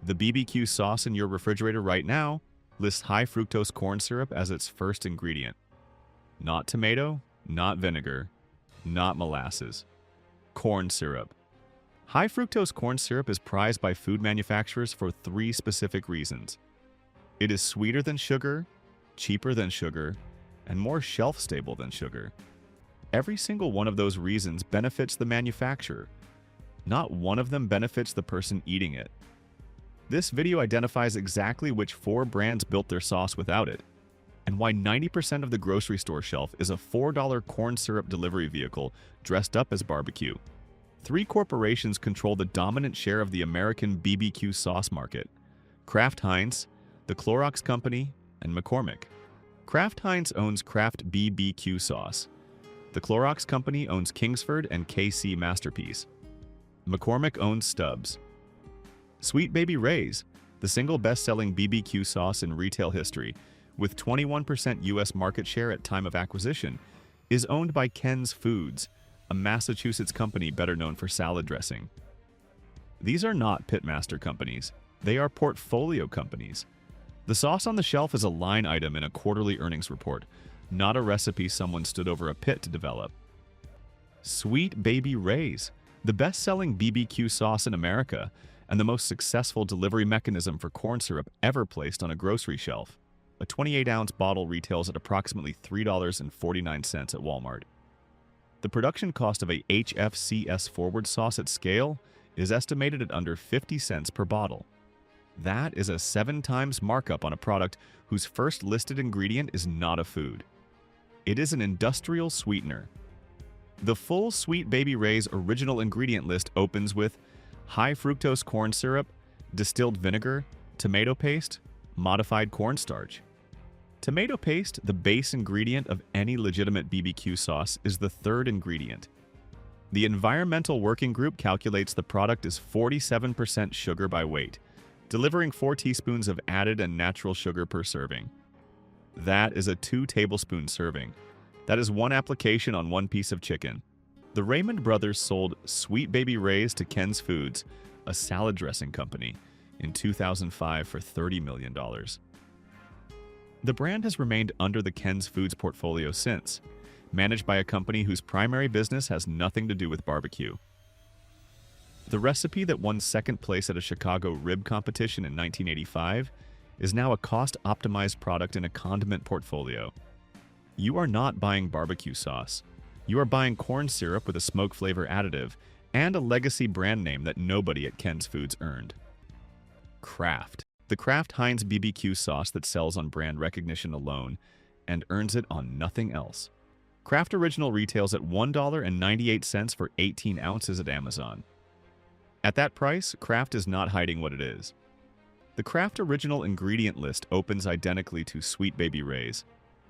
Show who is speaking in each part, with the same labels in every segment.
Speaker 1: The BBQ sauce in your refrigerator right now lists high fructose corn syrup as its first ingredient. Not tomato, not vinegar, not molasses. Corn syrup. High fructose corn syrup is prized by food manufacturers for three specific reasons. It is sweeter than sugar, cheaper than sugar, and more shelf-stable than sugar. Every single one of those reasons benefits the manufacturer. Not one of them benefits the person eating it. This video identifies exactly which 4 brands built their sauce without it, and why 90% of the grocery store shelf is a $4 corn syrup delivery vehicle dressed up as barbecue. 3 corporations control the dominant share of the American BBQ sauce market: Kraft Heinz, the Clorox Company, and McCormick. Kraft Heinz owns Kraft BBQ sauce. The Clorox Company owns Kingsford and KC Masterpiece. McCormick owns Stubbs. Sweet Baby Ray's, the single best-selling BBQ sauce in retail history, with 21% U.S. market share at time of acquisition, is owned by Ken's Foods, a Massachusetts company better known for salad dressing. These are not pitmaster companies. They are portfolio companies. The sauce on the shelf is a line item in a quarterly earnings report, not a recipe someone stood over a pit to develop. Sweet Baby Ray's, the best-selling BBQ sauce in America, and the most successful delivery mechanism for corn syrup ever placed on a grocery shelf. A 28-ounce bottle retails at approximately $3.49 at Walmart. The production cost of a HFCS forward sauce at scale is estimated at under 50 cents per bottle. That is a 7 times markup on a product whose first listed ingredient is not a food. It is an industrial sweetener. The full Sweet Baby Ray's original ingredient list opens with high fructose corn syrup, distilled vinegar, tomato paste, modified cornstarch. Tomato paste, the base ingredient of any legitimate BBQ sauce, is the 3rd ingredient. The Environmental Working Group calculates the product is 47% sugar by weight, delivering 4 teaspoons of added and natural sugar per serving. That is a 2 tablespoon serving. That is 1 application on 1 piece of chicken. The Raymond brothers sold Sweet Baby Ray's to Ken's Foods, a salad dressing company, in 2005 for $30 million. The brand has remained under the Ken's Foods portfolio since, managed by a company whose primary business has nothing to do with barbecue. The recipe that won 2nd place at a Chicago rib competition in 1985 is now a cost-optimized product in a condiment portfolio. You are not buying barbecue sauce. You are buying corn syrup with a smoke flavor additive and a legacy brand name that nobody at Ken's Foods earned. Kraft. The Kraft Heinz BBQ sauce that sells on brand recognition alone and earns it on nothing else. Kraft Original retails at $1.98 for 18 ounces at Amazon. At that price, Kraft is not hiding what it is. The Kraft Original ingredient list opens identically to Sweet Baby Ray's: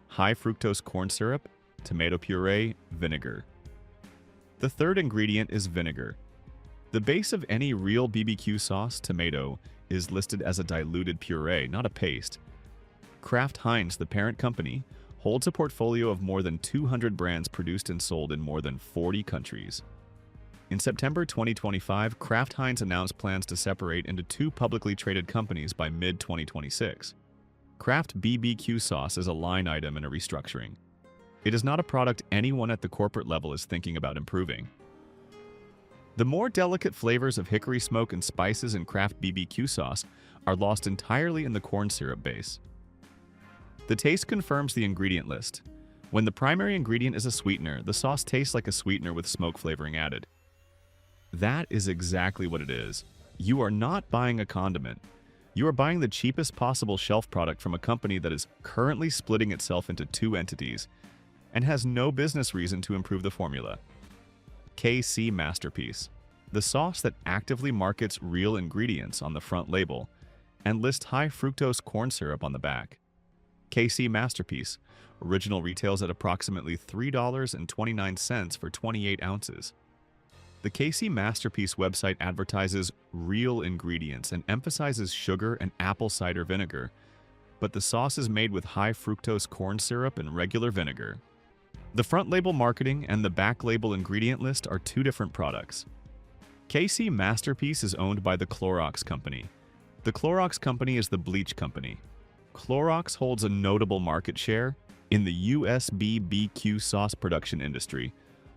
Speaker 1: high fructose corn syrup, tomato puree, vinegar. The 3rd ingredient is vinegar. The base of any real BBQ sauce, tomato, is listed as a diluted puree, not a paste. Kraft Heinz, the parent company, holds a portfolio of more than 200 brands produced and sold in more than 40 countries. In September 2025, Kraft Heinz announced plans to separate into 2 publicly traded companies by mid-2026. Kraft BBQ sauce is a line item in a restructuring. It is not a product anyone at the corporate level is thinking about improving. The more delicate flavors of hickory smoke and spices in Kraft BBQ sauce are lost entirely in the corn syrup base. The taste confirms the ingredient list. When the primary ingredient is a sweetener, the sauce tastes like a sweetener with smoke flavoring added. That is exactly what it is. You are not buying a condiment. You are buying the cheapest possible shelf product from a company that is currently splitting itself into 2 entities and has no business reason to improve the formula. KC Masterpiece, the sauce that actively markets real ingredients on the front label and lists high fructose corn syrup on the back. KC Masterpiece, original retails at approximately $3.29 for 28 ounces. The KC Masterpiece website advertises real ingredients and emphasizes sugar and apple cider vinegar, but the sauce is made with high fructose corn syrup and regular vinegar. The front label marketing and the back label ingredient list are 2 different products. KC Masterpiece is owned by the Clorox Company. The Clorox company is the bleach company. Clorox holds a notable market share in the US BBQ sauce production industry,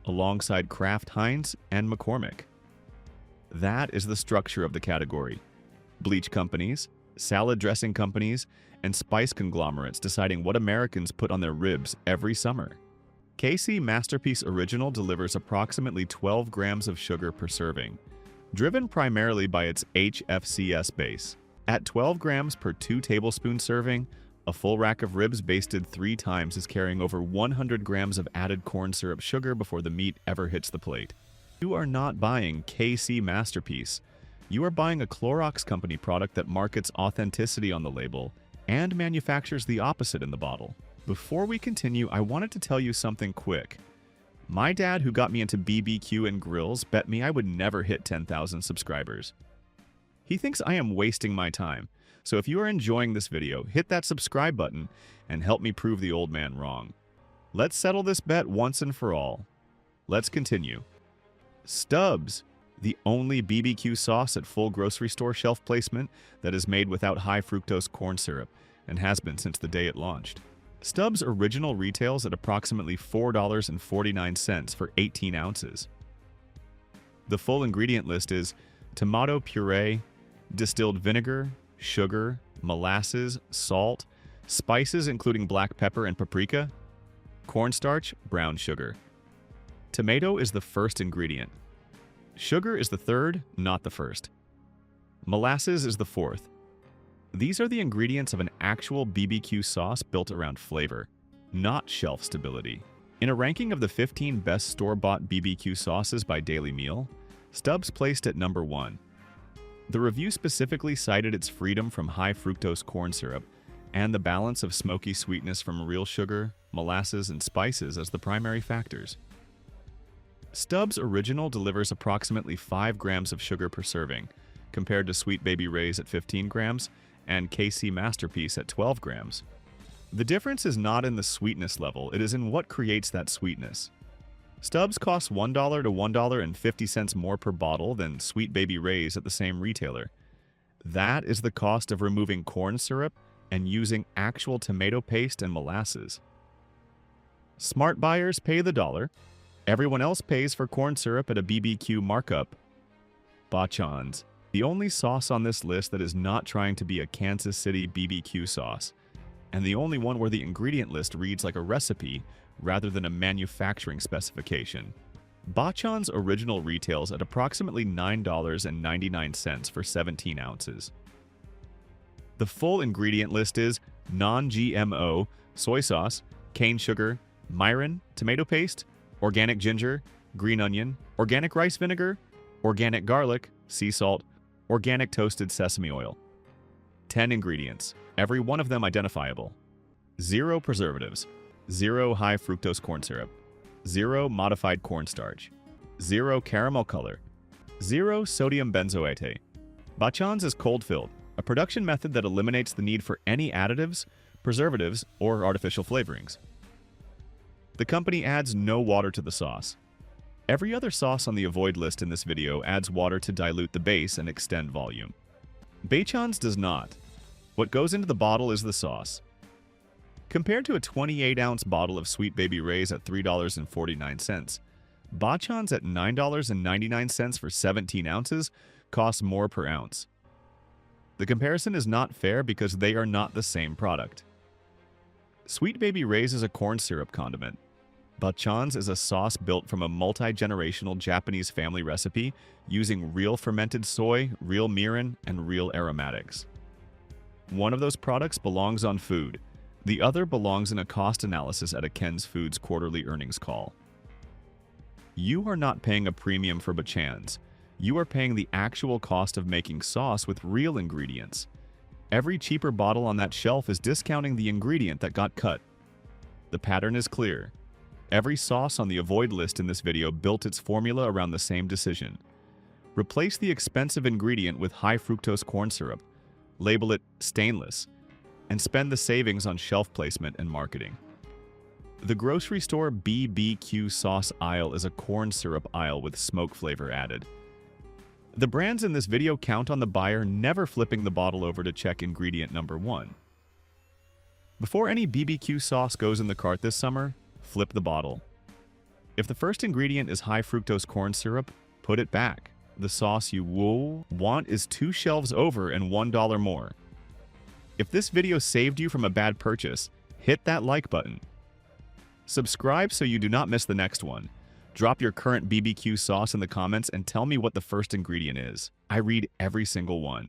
Speaker 1: alongside Kraft, Heinz, and McCormick. That is the structure of the category. Bleach companies, salad dressing companies, and spice conglomerates deciding what Americans put on their ribs every summer. KC Masterpiece Original delivers approximately 12 grams of sugar per serving, driven primarily by its HFCS base. At 12 grams per 2 tablespoon serving, a full rack of ribs basted 3 times is carrying over 100 grams of added corn syrup sugar before the meat ever hits the plate. You are not buying KC Masterpiece. You are buying a Clorox company product that markets authenticity on the label and manufactures the opposite in the bottle. Before we continue, I wanted to tell you something quick. My dad, who got me into BBQ and grills, bet me I would never hit 10,000 subscribers. He thinks I am wasting my time, so if you are enjoying this video, hit that subscribe button and help me prove the old man wrong. Let's settle this bet once and for all. Let's continue. Stubb's, the only BBQ sauce at full grocery store shelf placement that is made without high fructose corn syrup and has been since the day it launched. Stubb's original retails at approximately $4.49 for 18 ounces. The full ingredient list is tomato puree, distilled vinegar, sugar, molasses, salt, spices including black pepper and paprika, cornstarch, brown sugar. Tomato is the first ingredient. Sugar is the third, not the first. Molasses is the fourth. These are the ingredients of an actual BBQ sauce built around flavor, not shelf stability. In a ranking of the 15 best store-bought BBQ sauces by Daily Meal, Stubb's placed at number 1. The review specifically cited its freedom from high fructose corn syrup and the balance of smoky sweetness from real sugar, molasses, and spices as the primary factors. Stubb's Original delivers approximately 5 grams of sugar per serving, compared to Sweet Baby Ray's at 15 grams and KC Masterpiece at 12 grams. The difference is not in the sweetness level, it is in what creates that sweetness. Stubb's costs $1 to $1.50 more per bottle than Sweet Baby Ray's at the same retailer. That is the cost of removing corn syrup and using actual tomato paste and molasses. Smart buyers pay the dollar. Everyone else pays for corn syrup at a BBQ markup. Bachan's, the only sauce on this list that is not trying to be a Kansas City BBQ sauce, and the only one where the ingredient list reads like a recipe rather than a manufacturing specification. Bachan's Original retails at approximately $9.99 for 17 ounces. The full ingredient list is non-GMO, soy sauce, cane sugar, mirin, tomato paste, organic ginger, green onion, organic rice vinegar, organic garlic, sea salt, organic toasted sesame oil. 10 ingredients, every one of them identifiable. 0 preservatives, 0 high fructose corn syrup, 0 modified cornstarch, 0 caramel color, 0 sodium benzoate. Bachan's is cold-filled, a production method that eliminates the need for any additives, preservatives, or artificial flavorings. The company adds no water to the sauce. Every other sauce on the avoid list in this video adds water to dilute the base and extend volume. Bachan's does not. What goes into the bottle is the sauce. Compared to a 28-ounce bottle of Sweet Baby Ray's at $3.49, Bachan's at $9.99 for 17 ounces costs more per ounce. The comparison is not fair because they are not the same product. Sweet Baby Ray's is a corn syrup condiment. Bachan's is a sauce built from a multi-generational Japanese family recipe using real fermented soy, real mirin, and real aromatics. One of those products belongs on food. The other belongs in a cost analysis at a Ken's Foods quarterly earnings call. You are not paying a premium for Bachan's. You are paying the actual cost of making sauce with real ingredients. Every cheaper bottle on that shelf is discounting the ingredient that got cut. The pattern is clear. Every sauce on the avoid list in this video built its formula around the same decision. Replace the expensive ingredient with high fructose corn syrup, label it stainless, and spend the savings on shelf placement and marketing. The grocery store BBQ sauce aisle is a corn syrup aisle with smoke flavor added. The brands in this video count on the buyer never flipping the bottle over to check ingredient number 1. Before any BBQ sauce goes in the cart this summer, flip the bottle. If the first ingredient is high fructose corn syrup, put it back. The sauce you will want is 2 shelves over and $1 more. If this video saved you from a bad purchase, hit that like button. Subscribe so you do not miss the next one. Drop your current BBQ sauce in the comments and tell me what the first ingredient is. I read every single one.